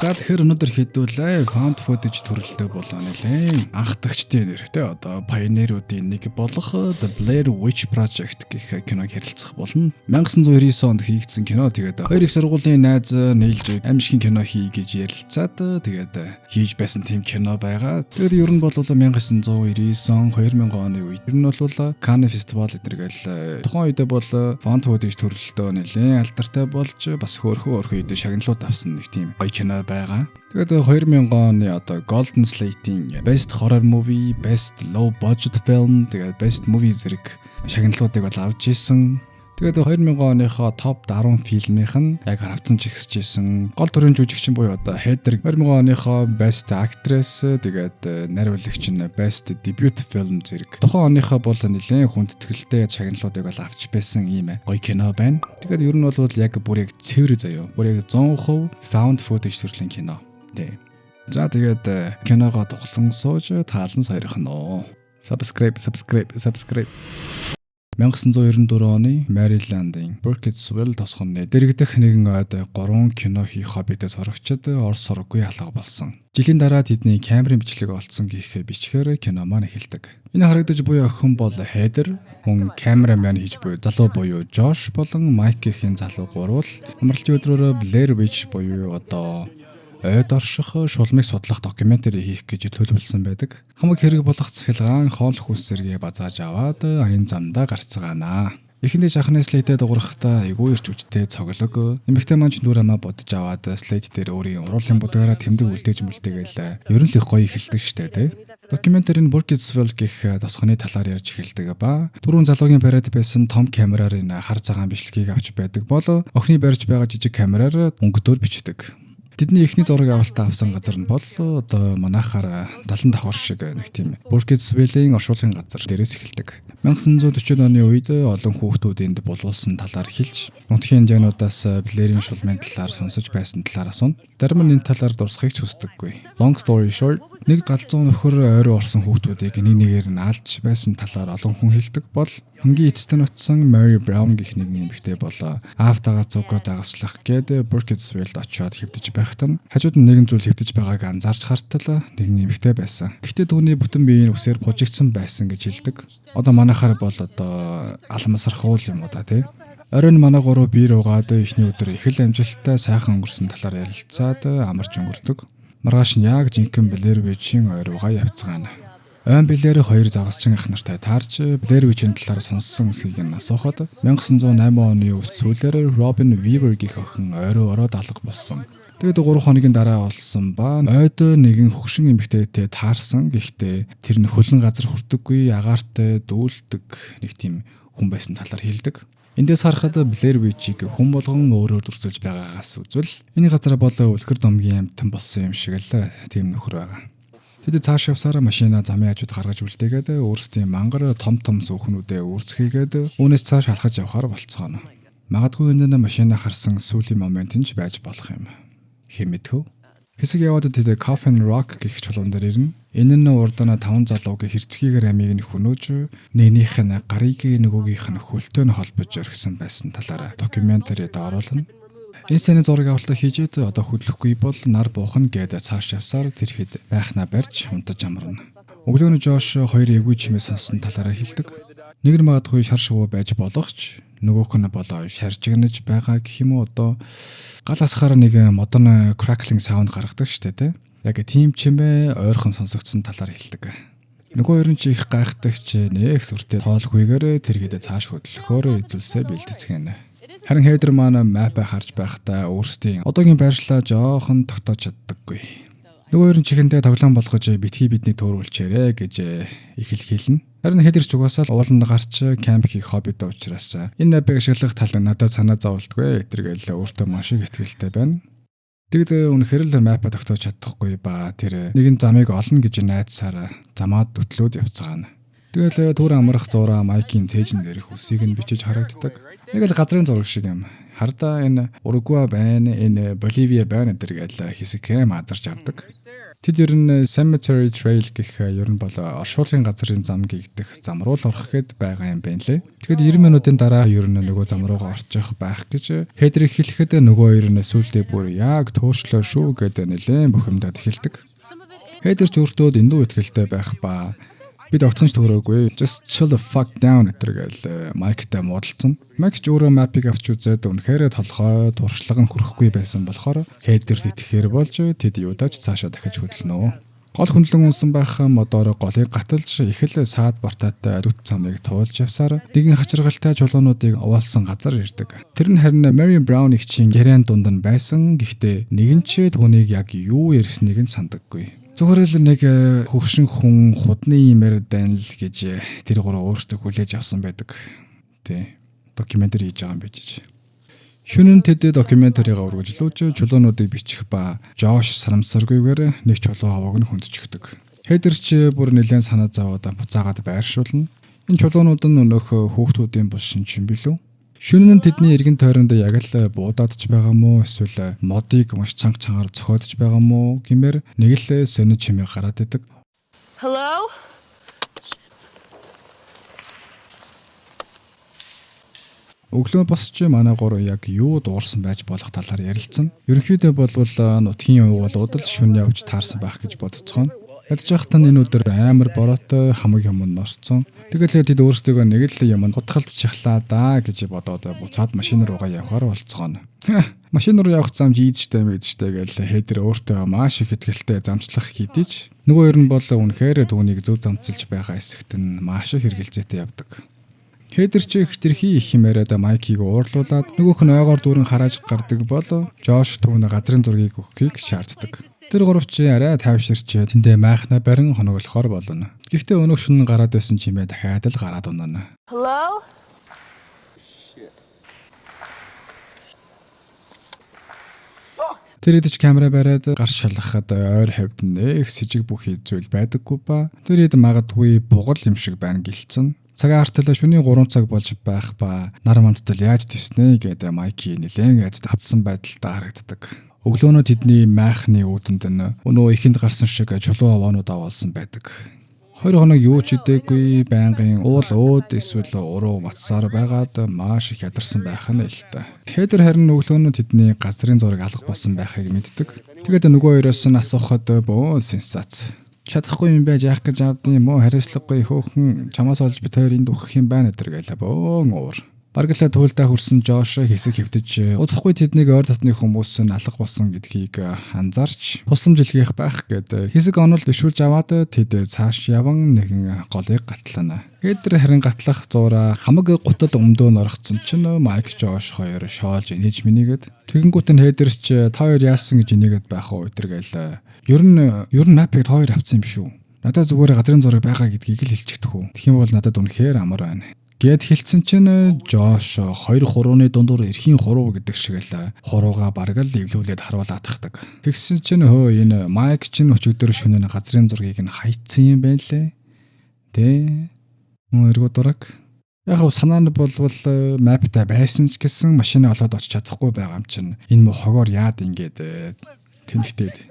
За тэгэхээр өнөөдөр хэдүүлээ found footage төрөлтэй болоо нэлээ анхдагчдын нэртэй одоо pioneer-уудын нэг болох The Blair Witch Project гэх киног харилцах болно. 1999 онд хийгдсэн кино. Тэгээд хоёр их сургуулийн найз нийлж аимшигын кино хий гэж ярилцаад тэгээд хийж байсан тийм кино байгаа. Тэгээд ер нь бол 1999 он 2000 оны үед ер нь бол Cannes Festival эдэргээл тухайн үедээ бол found footage төрөлтөө нэлээ алдартай болж бас хөөрхөн үед шагналууд авсан нэг тийм гоё кино байгаа. Тэгээд 2000 оны одоо Golden Slate-ийн Best Horror Movie, Best Low Budget Film, тэгээд Best Movie зэрэг шагналуудыг бол авч ирсэн. Тэгээд 2000 оныхоо топ 10 фильмийнх нь яг хавцсан ч ихсэжсэн. Гол дүрийн жүжигчин буюу одоо Heather 2000 оныхоо Best Actress, тэгээд найруулагч нь Best Debut Film зэрэг тухайн оныхоо бол нэлээд хүндэтгэлтэй шагналуудыг бол авч байсан ийм гоё кино байна. Тэгээд ер нь бол яг бүр яг цэвэр заяа. Бүр яг 100% found footage төрлийн кино. Тэ. За тэгээд киногоо тухлан сууж таалан саярах нь. Subscribe. 1994 оны Maryland-ийн Burkittsville тосгоны дэрэгдэх нэгэн ойд 3 кино хийх хоббитэй сурагчид орс сургуугүй алга болсон. Жилийн дараа тэдний камерын бичлэг олцсон гэх бичгээр кино маань эхэлдэг. Энэ харагдаж буй охин бол Heather, хүн камерамен хийж буй залуу буюу Josh болон Mike-ийн залуу гурвал амралтын өдрөөр Blair Witch буюу одоо ойд орших шулмыг судлах докюментари хийх гэж төлөвлөсөн байдаг. Хамаг хэрэг болох цахилгаан хоол хүнс зэрэгээ базааж аваад аян замдаа гарцгаанаа. Эхэндээ жахны слейтэд дуурахтаа эйгүү ирч үжтэй цоглог. Эмэгтэй маань ч нүр амаа бодож аваад слейт дээр өөрийн уруулын будгаараа тэмдэг үлдээж мүлтэйгээл ер нь л их гоё эхэлдэг штэ тий. Докюментари нь Burkittsville гэх тосгоны талаар ярьж эхэлдэг ба түрүүн залуугийн бариад байсан том камераар энэ хар цагаан бичлэгийг авч байдаг бол охины барьж байгаа жижиг камераар өнгөдөр бичдэг. Тэдний эхний зураг авалтаа авсан газар нь бол одоо манайхаар далан давхар шиг нэг тийм Burkittsville-ийн оршуулгын газар дээрээс эхэлдэг. 1940 оны үед олон хүүхдүүд энд булуулсан талаар хэлж, нутгийн индиануудаас Blair-ийн шулмын талаар сонсож байсан талаар асууна. Зарим нь энэ талаар дурсахыг ч хүсдэггүй. Long story short, нэг галзуу нөхөр ойроо орсон хүүхдүүдийг нэг нэгээр нь алж байсан талаар олон хүн хэлдэг бол хамгийн эцэст нь утсан Mary Brown гэх нэгэн эмэгтэй болоо аавтайгаа цугаа загаслах гээд Burkittsville-д очиод хэвдэж байхад нь хажууд нь нэгэн зүйл хэвдэж байгааг анзаарч хартал нэгэн эмэгтэй байсан. Гэхдээ түүний бүтэн биеийн үсээр бужигдсан байсан гэж хэлдэг. Одоо манайхаар бол одоо алмасархуул юм уу да тий. Оройн манай гурав биер угаад эхний өдөр их л амжилттай сайхан өнгөрсөн талаар ярилцаад амарч өнгөрдөг. Маргааш нь яг жинхэнэ Blair Witch-ийн ойруугаа явцгаана. Ойн Blair хоёр загасчин ах нартай таарч Blair Witch-ийн талаар сонссон эсгийг нь асуухад 1908 оны сүүлээр Robin Weaver гэх охин ойроо ороод алга болсон. Тэгээд 3 хоногийн дараа олсон ба ойд нэгэн хөгшин эмэгтэйтэй таарсан. Гэхдээ тэр нь хөлн газар хүрдэггүй, агаартай дүүлдэг нэг тийм хүн байсан талаар хэлдэг. Эндээс харахад Blair Witch-ийг хүн болгон өөрөөр дүрсэлж байгаагаас үзвэл энэ газар бол үлгэр домгийн амьтан болсон юм шиг л тийм нөхөр байгаа. Тэд цааш явсараа машина замын хажууд гаргаж үлдээгээд өөрсдийн мангар том сүхнүүдээ үүрцгийгээд үүнээс цааш алхаж явхаар болцгооно. Магадгүй энэ машина харсан сүүлийн момент нь ч байж болох юм. Хэмэдхүү. Хэсэг яваад тэд Coffin Rock гэх чулуун дээр ирнэ. Энэ нь урдана 5 залууг хэрцгийгээр амийг нь хөнөөж нэгнийх нь гарыг нөгөөгийнх нь хөлтөө нь холбож өргсөн байсан талаараа докюментарид оруулна. Энэ сэний зураг авалтаа хийжээд одоо хөдлөхгүй бол нар буухан гээд цааш явсаар тэрхэд байхнаа барьж унтаж амарна. Өглөө нь Josh хоёр эвгүй чимээ сонссон талаараа хэлдэг. Нэг нь магадгүй шар шувуу байж болох ч нөгөөх нь болоо шаржигнаж байгаа гэх юм уу одоо гал асахаар нэг модон crackling sound гаргадаг штэ тэ. Яг тийм чимээ ойрхон сонсогдсон талаар хэлдэг. Нөгөө хоёр нь ч их гайхдагч нэг сүртэй тоолгүйгээр тэргээд цааш хөдлөхөөр эзэлсээ бэлтгэцгэнэ. Харин Heather маань map харж байхдаа өөрсдийн одоогийн байршлаа жоохон тогтоож чаддаггүй. Нөгөө хоёр нь чихэндээ тоглоом болгож битгий бидний төөрүүлчээрэ гэж их л хэлнэ. Харин Heather ч угаасаа ууланд гарч камп хийх хоббитой учраас энэ map-ыг ашиглах тал надад санаа зовлтгүй гэтэргээл өөртөө маш их ихтгэлтэй байна. Тэгэд үнэхээр л map-а тогтоож чадахгүй ба тэр нэгэн замыг олно гэж найдсаар замаад төтлөөд явцгаана. Тэгэл түр амрах зураа Mike-ийн цээжин дээрх үсийг нь бичиж харагддаг. Нэг л газрын зураг шиг юм. Хардаа энэ Уругвай байна, энэ Боливиа байна гэдэргээл хэсэг азарч авдаг. Тэд ер нь Cemetery Trail гэх ер нь бол оршуулгын газрын зам гэгдэх зам руу л орох гээд байгаа юм байна лээ. Тэгэхэд 90 минутын дараа ер нь нөгөө зам руугаа орчих байх гэж Хейдер хэлэхэд нөгөө хоёр нь сүултээ бүр яг туурчлаа шүү гэдэг нэлээд бухимдаад эхэлдэг. Хейдер ч өөртөө эндүү ихтгэлтэй байх ба бид огтхонч төрөөгүй. Just chill the fuck down гэдэг Майктай муудалцсан. Майк ч өөрөө мапыг авч үзээд үнэхээр толгой туршлаган хөрөхгүй байсан болохоор Хейдерт итгэхээр болж тэд юудаач цаашаа дахиж хөдлөнө. Гол хөндлөн унсан байх модоор голыг гаталж их л саад бартаатай дүт замыг туулж явсаар нэгэн хачиргалтай чулуунуудыг овоолсон газар ирдэг. Тэр нь харин Mary Brown игчийн гэрэн дунд нь байсан. Гэхдээ нэгэн ч түүнийг яг юу ярьсныг нь сандаггүй. Зүгээр л нэг хөвшин хүн худны имээр дайнал гэж тэр гурав өөрсдөө хүлээж авсан байдаг. Тэ. Докюментари хийж байгаа юм байж. Шөнө нь тэд докюментаригаа үргэлжлүүлж чулуунуудыг бичих ба Жош сарамсаргүйгээр нэг чулуу хавааг нь хүндчихдэг. Хейдер ч бүр нэлээд санаа зовоод буцаагаад байршуулна. Энэ чулуунууд нь өнөөх хүүхдүүдийн бус шинж юм билүү? Шөнө нь тэдний эргэн тойронд яг л буудаадч байгаа мó эсвэл модыг маш цанга цангаар зохиодж байгаа мó гэмээр нэг л сонир чимээ гараад идэг. Hello? Өглөө босч манай гурав яг юу дуурсан байж болох талаар ярилцсан. Ерөнхийдөө болвол нутгийн уулууд л шөнө явж таарсан байх гэж бодцгоо. Ядж байхдаа энэ өдөр амар бороотой хамаг юм норцсон. Тэгэл тэд өөрсдөө нэг л юм хутгалцчихлаа да гэж бодоод буцаад машин руугаа явхаар болцгоо. Машин руу явах зам жийдтэй мэджтэй гэл Хейдер өөртөө маш их ихтгэлтэй замчлах хийдэж нөгөө ер нь бол үнэхээр түүнийг зөв замцилж байгаа хэсэгт нь маш их хэрэгэлзээтэй явдаг. Хейдер ч их тэрхий их юмараад Майкийг уурлуулад нөгөөх нь ойгоор дүүрэн харааж гардаг бол Жош түүний газрын зургийг өгөхийг шаарддаг. Тэр гуравч арай тайвширч тэндээ майхна барин хоноглохоор болно. Гэхдээ өнөө шөнө гараад байсан чимээ дахиад л гараад унана. Hello? Тэр идэж камера бариад гарч шалгахад ойр хавьд нэг с жиг бүхий зүйл байдаггүй ба тэр ид магадгүй бугал юм шиг байна гэлцэн. Цагаан артал шөнийн 3 цаг болж байх ба нар мандтал яаж тийснэ гэдэг Майки нэлээд айд тавцсан байдалтай харагддаг. Өглөөнөө тэдний майхны үүдэнд нь өнөө ихэнд гарсан шиг чулуу аваанууд аваалсан байдаг. 2 хоног юу ч идээгүй байнгын уул өөд эсвэл уруу матсаар байгаад маш их ядарсан байх нь л та. Хейдер харин өглөөнөө тэдний газрын зураг алга болсон байхыг мэддэг. Тэгээд нөгөө хоёроос нь асуухад бөө сенсац. Чадахгүй юм байж яах гэж авдیں۔ Мөн хариуцлагагүй хөөхөн чамаас олж бид хоёр энд өгөх юм байна гэдэг гэлээ бөөн уур. Баргалаа туйлдаа хүрсэн Жош хэсэг хөвдөж удахгүй тэднийг ойр дотны хүмүүс нь алга болсон гэдгийг анзаарч тусламж илгээх байх гэд хэсэг онол дэвшүүлж аваад тэд цааш яван нэгэн голыг гатлана. Хейдер харин гатлах зуура хамаг гутал өмдөө норгцсон чинь Майк Жош хоёр шоолж инээж минийгээд тэгэнгүүт нь Хейдерс ч та хоёр яасан гэж инээгээд байх уу өдөргээл ер нь мапыг та хоёр авсан юм шүү. Надад зүгээр газрын зураг байгаа гэдгийг л хэлчихдэг үү. Тэгэх юм бол надад үнэхээр амар байна. Гэт хэлсэн чинь Жош 2-3-ны дундуур эрхийн хуруу гэдэг шиг л хурууга бараг л эвлүүлээд харуулаад тахдаг. Тэгсэн чинь энэ Майк чинь өчигдөр шөнө газрын зургийг нь хайцсан юм байна лээ. Тэ эргүү дураг. Яг санаа нь болвол маптай байсан ч гэсэн машинаа олоод очиж чадахгүй байгаа юм чинь энэ мө хогоор яад ингээд тэнхтээд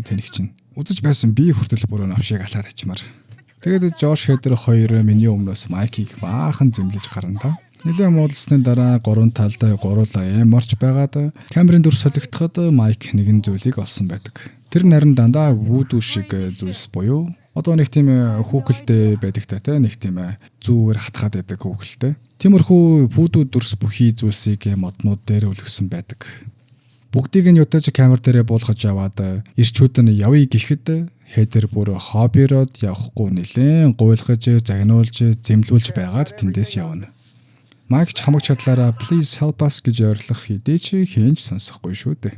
тэнх чинь үзэж байсан би хүртэл бүрөө навшиг алаад ачмаар. Тэгээд Жош Хейдер хоёр миний өмнөөс Майкийг баахан зэмлэж гарна. Нэлээд муудалсны дараа 3 талдаа гуруула ямарч байгаад камерын дүр солигдоход Майк нэгэн зүйлийг олсон байдаг. Тэр нь харин дандаа вүүдүү шиг зүйлс буюу одоо нэг тийм хүүхэлтэй байдаг та нэг тийм зүүгээр хатгаад байдаг хүүхэлтэй. Тиймэрхүү вүүдүү дүрс бүхий зүйлсийг моднууд дээр өлгсөн байдаг. Бүгдийг нь ютаж камер дээрээ буулгаж аваад ирчүүд нь явъя гэхэд Хейдер бүр хоббироод явахгүй нэлээд гуйлгаж, загнуулж, зэмлүүлж байгаад тэндээс явна. Майк ч хамаг чадлаараа please help us гэж ойрлох хэдий ч хийнж сонсохгүй шүү дээ.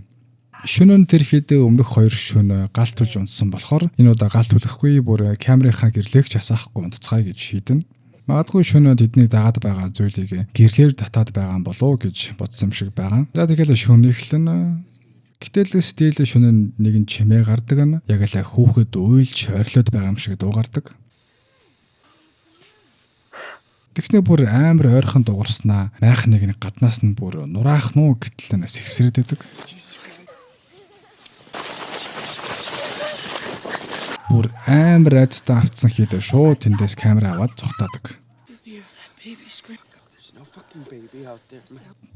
Шөнө нь тэр хэд өмнөх 2 шөнө галтулж унтсан болохоор энэ удаа галт хүлэхгүй бүр камерынхаа гэрлээгч асаахгүй унтцгаая гэж шийдэн. Магадгүй шөнө тэдний дагаад байгаа зүйлийг гэрлээр татаад байгаа юм болов уу гэж бодсон юм шиг байгаа. За тэгэл шөнө ихлэн гэтэл стил шөнө нэгэн чимээ гардаг нь яг л хүүхэд уйлж ойрлоод байгаа юм шиг дуугардаг. Тэгснэ бүр амар ойрхон дуурснаа майх нэг гаднаас нь бүр нураах нуу гэтэл сэгсрээд байдаг. Бүр амар айцтай автсан хэд шууд тэндээс камера аваад цогтоодог.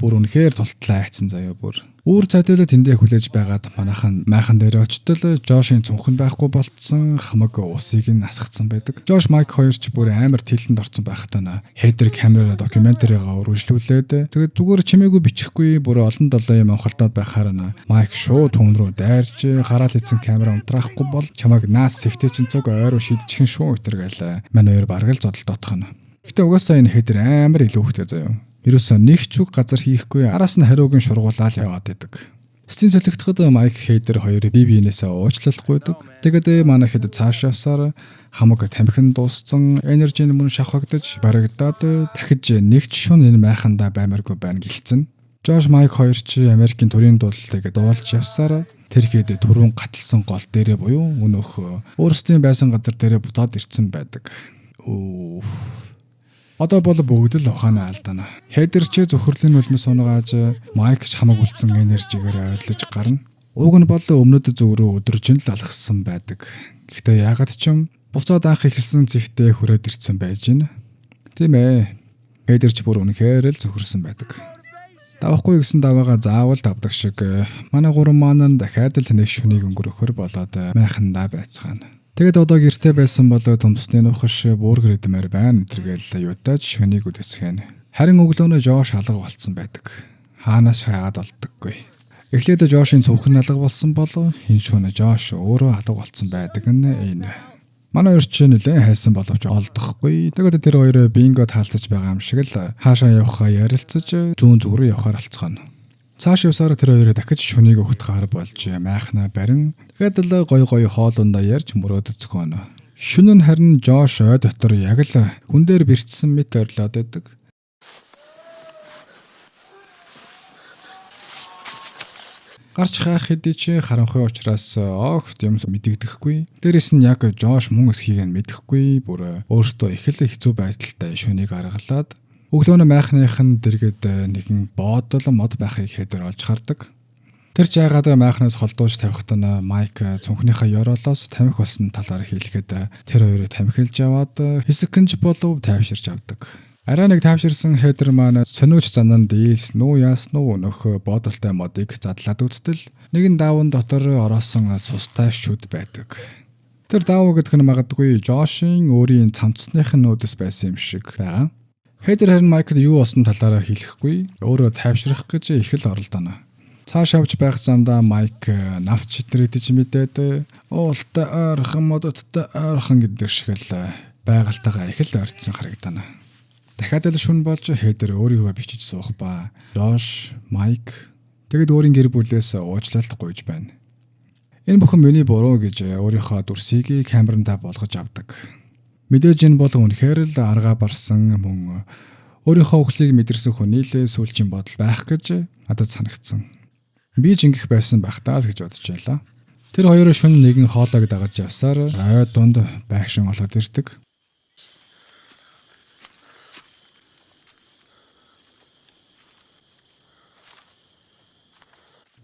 Бүр үнэхээр тултлаа айцсан заяа бүр. Үүр цайдаа тэндээ хүлээж байгаад майхан дээр очтол Жошийн цүнхэн байхгүй болцсон хамаг усыг нь асгацсан байдаг. Жош Майк хоёр ч бүр амар тэлэнд орсон байхтаа хедер камераараа докюментаригаа үргэлжлүүлээд тэгээд зүгээр чимээгүй бичихгүй бүр олон долоо юм анхалтаад байхаар Майк шууд түн рүү дайрч гараал ийцэн камера унтраахгүй бол чамайг наас сэвтэ чин цог ойроо шидчихэн шүү гэтэргээл мань хоёр бараг л зодолдоотох нь. Гэтэ угаасаа энэ хедер амар илүү хөвтэй заяа. Ерөөсөө нэг ч үг газар хийхгүй араас нь хариуг нь шургуулаад яваад идэг. Стийн солигдоход Майк хедер хоёрыг бие биенээсээ уучлалахгүй байдаг. Тэгээд манай хэд цааш явсаар хамаг тамхин дууссан, энержи мөн шавхагдаж барагдаад дахиж нэг ч шун энэ майхандаа баймаргүй байна гэлцэн. Жош Майк хоёр ч Америкийн төрийн дуулалыг дуулж явсаар тэр хэд түрүүн гаталсан гол дээрээ буюу өнөөх өөрсдийн байсан газар дээрээ буцаад ирсэн байдаг. Одоо бол бүгд л ухаанаа алдана. Хедер ч зөвхөрлийн үлмэс унгааж Майк ч хамаг үлдсэн энержигээр ойрлож гарна. Уг нь бол өмнөд зүг рүү өдөржин л алхассан байдаг. Гэхдээ яагаад ч юм буцаад анх ихэлсэн зэгтээ хүрээд ирсэн байж гин. Тийм ээ. Хедер ч бүр үнэхээр л зөвхөрсөн байдаг. Давахгүй гэсэн даваагаа заавал давдаг шиг манай гурван маань дахиад л нэг шөнийг өнгөрөхөр болоод майхандаа байцгаана. Тэгэд одоо гэртээ байсан бол төмсний нухаш бургер идмээр байна тэргээл юутаж шөнийг үдэсгэн. Харин өглөөнөө Жош алга болцсон байдаг. Хаанаас хайгаад олддоггүй. Эхлээд Жошийн цүнхэн алга болсон бол энэ шөнө Жош өөрөө алга болцсон байдаг нь энэ. Манай хоёр ч нэлээд хайсан боловч олдохгүй. Тэгэд тэр хоёр бинго таалцаж байгаа юм шиг л хаашаа явахаа ярилцаж зүүн зүг рүү явахаар алцгаана. Цааш явсаар тэр хоёроо дахиж шөнийг өгөх гар болж майхна барин тэгээд л гой хоолундаа ярьж мөрөөдөцгөөнө. Шөнө нь харин Жош ой дотор яг л хүн дээр бэрчсэн мэт орлоод байдаг. Гарч хаах хэдий чи харанхуй учраас огт юм мэдэгдэхгүй. Дээрээс нь яг Жош мөн эсхийг нь мэдэхгүй бүр өөртөө их л хэцүү байдалтай шөнийг аргалаад өглөөнөө майхныхын дэргэд нэгэн боодол мод байхыг хедер олж хардаг. Тэр ч яагаад майхнаас холдуулж тавихтаа Майк цүнхнийхээ ёроолоос тамхи болсон талаар хэлэхэд тэр хоёрыг тамхилж аваад хэсэгэнж болов тайвширч авдаг. Арай нэг тайвширсан хедер маань сониуч зананд ийсэн үү яасан уу нөх боодолтой модыг задлаад үзтэл нэгэн даавн дотор ороосон цустай шүд байдаг. Тэр даав гэдэг нь магадгүй Жошийн өөрийн цамцсных нөөдөс байсан юм шиг байгаа. Хедер харин Майкд юу болсон талаараа хэлэхгүй өөрөө тайвшрах гэж их л оролдоно. Цааш авч байх замдаа Майк навч идэж мэдээд уултай ойрхон модоттой ойрхон гэдэг шиг л байгальтайгаа их л ойртсон харагдана. Дахиад л шүн болж Хедер өөрийгөө бичиж суух ба Жош, Майк тэгэд өөрийн гэр бүлээс уучлалт гуйж байна. Энэ бүхэн миний буруу гэж өөрийнхөө дүрсийг камерандаа болгож авдаг. Мэдээж энэ бол үнэхээр л аргаа барсан мөн өөрийнхөө өхлийг мэдэрсэн хүний л сүүлчийн бодол байх гэж надад санагдсан. Би ч ингэх байсан байх таа л гэж бодож байлаа. Тэр хоёр шөнө нэгэн хоолойг дагаж явсаар ой дунд байшин олоод ирдэг.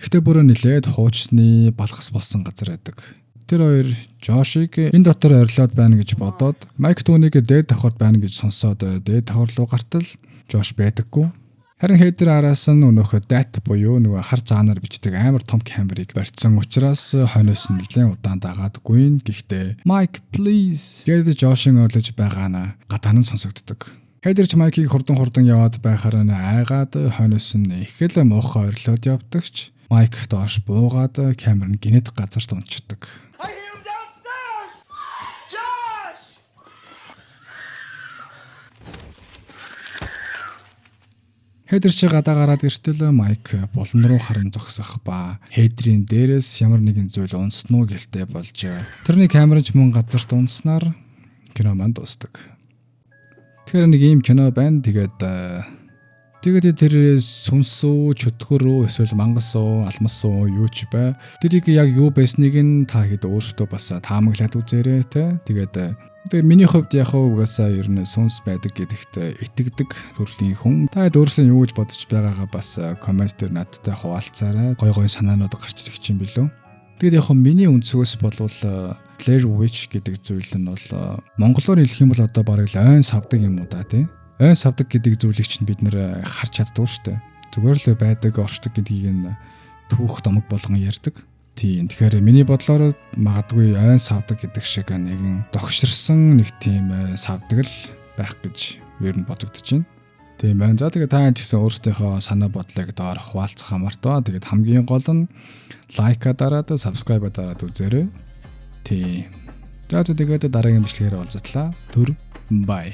Гэтэ бүр нэлээд хуучны балгас болсон газар байдаг. Тэр хоёр Жошийг энэ дотор орилоод байна гэж бодоод Майк түүнийг дээд давхарт байна гэж сонсоод дээд давхар руу гартал Жош байдаггүй. Харин Хедер араас нь өнөөхөө дат буюу нөгөө хар цаанаар бичдэг амар том камерыг барьсан учраас хойноос нь нэлээд удаан дагаадгүй. Гэхдээ Майк please гэдэг Жошийн орлож байгаа нь гадаа нь сонсогддог. Хедер ч Майкийг хурдан яваад байхаар нь айгаад хойноос нь их л муухай орилоод явдагч Майк доош буугаад камер нь гинэд газарт унцдаг. Хедер чи гадаа гараад иртэл Майк булан руу харин зогсох ба Хедрийн дээрээс ямар нэгэн зүйл унснуу гэлтэй болж тэрний камерч мөн газарт унснаар кино манд дуусдаг. Тэгэхээр нэг ийм кино байна. Тэгээд тэр сүнс үү, чөтгөр үү, эсвэл мангас уу, алмас уу юу ч бай. Тэрийг яг юу байсныг нь та хэд өөртөө бас таамаглаад үзээрэй те. Тэгээд миний хувьд яг угаасаа ер нь сүнс байдаг гэдэгт итгэдэг төрлийн хүн. Та хэд өөрсөө юу гэж бодож байгаагаа бас коммент дээр надтай хуваалцаарай. Гой санаанууд гарч ирэх юм билүү. Тэгэд яг миний өнцгөөс болвол Blair Witch гэдэг зүйл нь бол монголоор хэлэх юм бол одоо барыг л ойн савдаг юм уу да тий. Ойн савдаг гэдэг зүйлийг чинь бид нэр харж чаддгүй шүү дээ. Зүгээр л байдаг орчдог гэдгийг нь түүх домог болгон ярьдаг. Тийм. Тэгэхээр миний бодлоор магадгүй ойн савдаг гэдэг шиг нэгэн догширсан нэг тийм савдаг л байх гэж ер нь бодогдож байна. Тийм байна. За тэгээд та ч гэсэн өөрсдийнхөө санаа бодлыг доор хуваалцах хамаартай. Тэгээд хамгийн гол нь лайка дараад, subscribe дараад үзээрэй. Тийм. За тэгээд дараагийн бичлэгээр уулзтлаа. Түр бай.